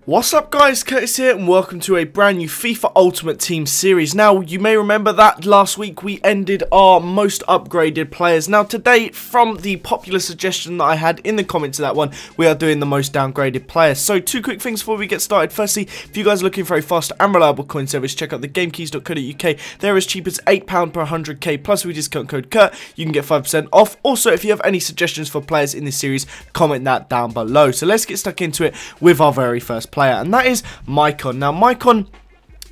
What's up guys, Curtis here and welcome to a brand new FIFA Ultimate Team series. Now, you may remember that last week we ended our most upgraded players. Now today, from the popular suggestion that I had in the comments of that one, we are doing the most downgraded players. So two quick things before we get started. Firstly, if you guys are looking for a fast and reliable coin service, check out the gamekeys.co.uk. They're as cheap as £8 per 100k, plus with discount code Kurt, you can get 5% off. Also, if you have any suggestions for players in this series, comment that down below. So let's get stuck into it with our very first player, and that is Mycon. Now Mycon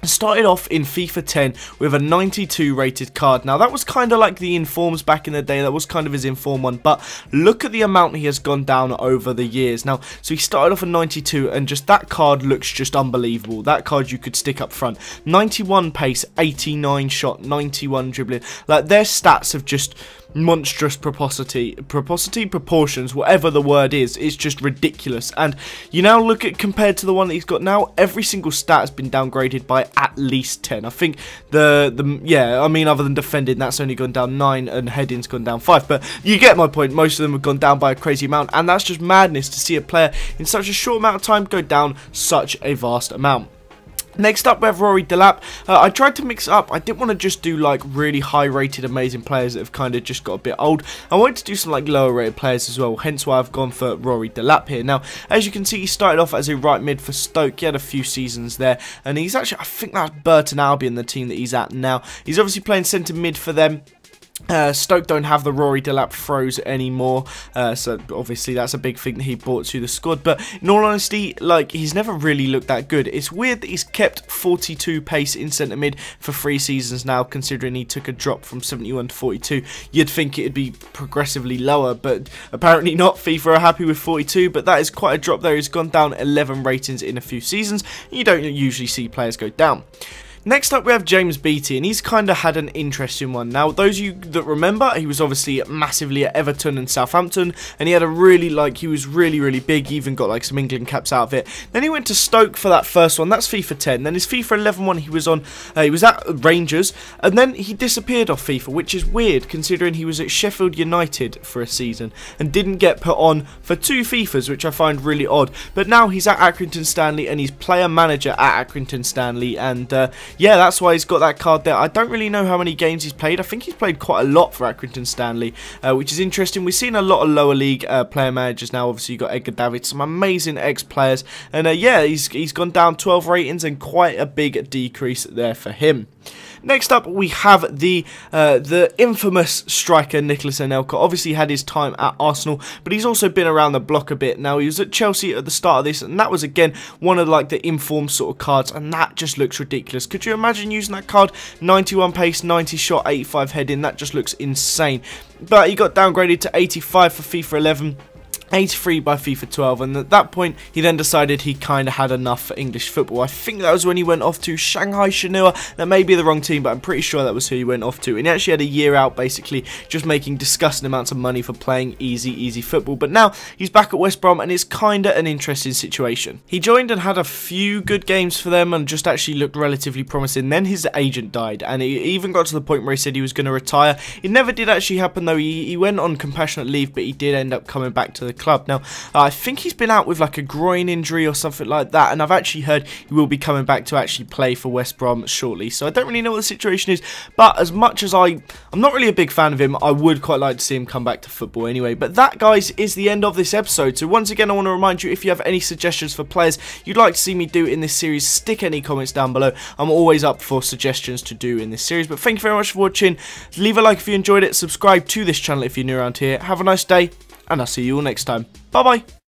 started off in FIFA 10 with a 92 rated card. Now that was kind of like the informs back in the day, that was kind of his inform one, but look at the amount he has gone down over the years. Now, so he started off at 92 and just that card looks just unbelievable. That card you could stick up front. 91 pace, 89 shot, 91 dribbling. Like, their stats have just monstrous proportions, whatever the word is. It's just ridiculous. And you now look at, compared to the one that he's got now, every single stat has been downgraded by at least 10. I think other than defending, that's only gone down 9 and heading's gone down 5, but you get my point. Most of them have gone down by a crazy amount, and that's just madness to see a player in such a short amount of time go down such a vast amount. Next up, we have Rory Delap. I tried to mix it up. I didn't want to just do like really high rated amazing players that have kind of just got a bit old. I wanted to do some like lower rated players as well, hence why I've gone for Rory Delap here. Now, as you can see, he started off as a right mid for Stoke. He had a few seasons there, and he's actually, I think that's Burton Albion, the team that he's at now. He's obviously playing centre mid for them. Stoke don't have the Rory Delap throws anymore, so obviously that's a big thing that he brought to the squad. But in all honesty, like, he's never really looked that good. It's weird that he's kept 42 pace in centre mid for 3 seasons now, considering he took a drop from 71 to 42. You'd think it'd be progressively lower, but apparently not. FIFA are happy with 42, but that is quite a drop there. He's gone down 11 ratings in a few seasons. You don't usually see players go down. Next up, we have James Beattie, and he's kind of had an interesting one. Now, those of you that remember, he was obviously massively at Everton and Southampton, and he had a really, he was really big. He even got like some England caps out of it. Then he went to Stoke for that first one. That's FIFA 10. Then his FIFA 11 one, he was on, he was at Rangers, and then he disappeared off FIFA, which is weird considering he was at Sheffield United for a season and didn't get put on for 2 FIFAs, which I find really odd. But now he's at Accrington Stanley, and he's player manager at Accrington Stanley, and yeah, that's why he's got that card there. I don't really know how many games he's played. I think he's played quite a lot for Accrington Stanley, which is interesting. We've seen a lot of lower league player managers now. Obviously, you've got Edgar Davids, some amazing ex-players. And yeah, he's gone down 12 ratings and quite a big decrease there for him. Next up, we have the infamous striker Nicolas Anelka. Obviously had his time at Arsenal, but he's also been around the block a bit. Now, he was at Chelsea at the start of this, and that was again one of like the informed sort of cards, and that just looks ridiculous. Could you imagine using that card? 91 pace, 90 shot, 85 heading. That just looks insane. But he got downgraded to 85 for FIFA 11. 83 by FIFA 12, and at that point he then decided he kind of had enough for English football. I think that was when he went off to Shanghai Shenhua. That may be the wrong team, but I'm pretty sure that was who he went off to, and he actually had a year out basically just making disgusting amounts of money for playing easy football. But now he's back at West Brom, and it's kind of an interesting situation. He joined and had a few good games for them and just actually looked relatively promising. Then his agent died, and he even got to the point where he said he was going to retire. It never did actually happen though. He went on compassionate leave, but he did end up coming back to the club. Now, I think he's been out with like a groin injury or something like that, and I've actually heard he will be coming back to actually play for West Brom shortly. So I don't really know what the situation is, but as much as I'm not really a big fan of him, I would quite like to see him come back to football anyway. But that, guys, is the end of this episode. So once again, I want to remind you, if you have any suggestions for players you'd like to see me do in this series, stick any comments down below. I'm always up for suggestions to do in this series. But thank you very much for watching. Leave a like if you enjoyed it. Subscribe to this channel if you're new around here. Have a nice day, and I'll see you all next time. Bye bye.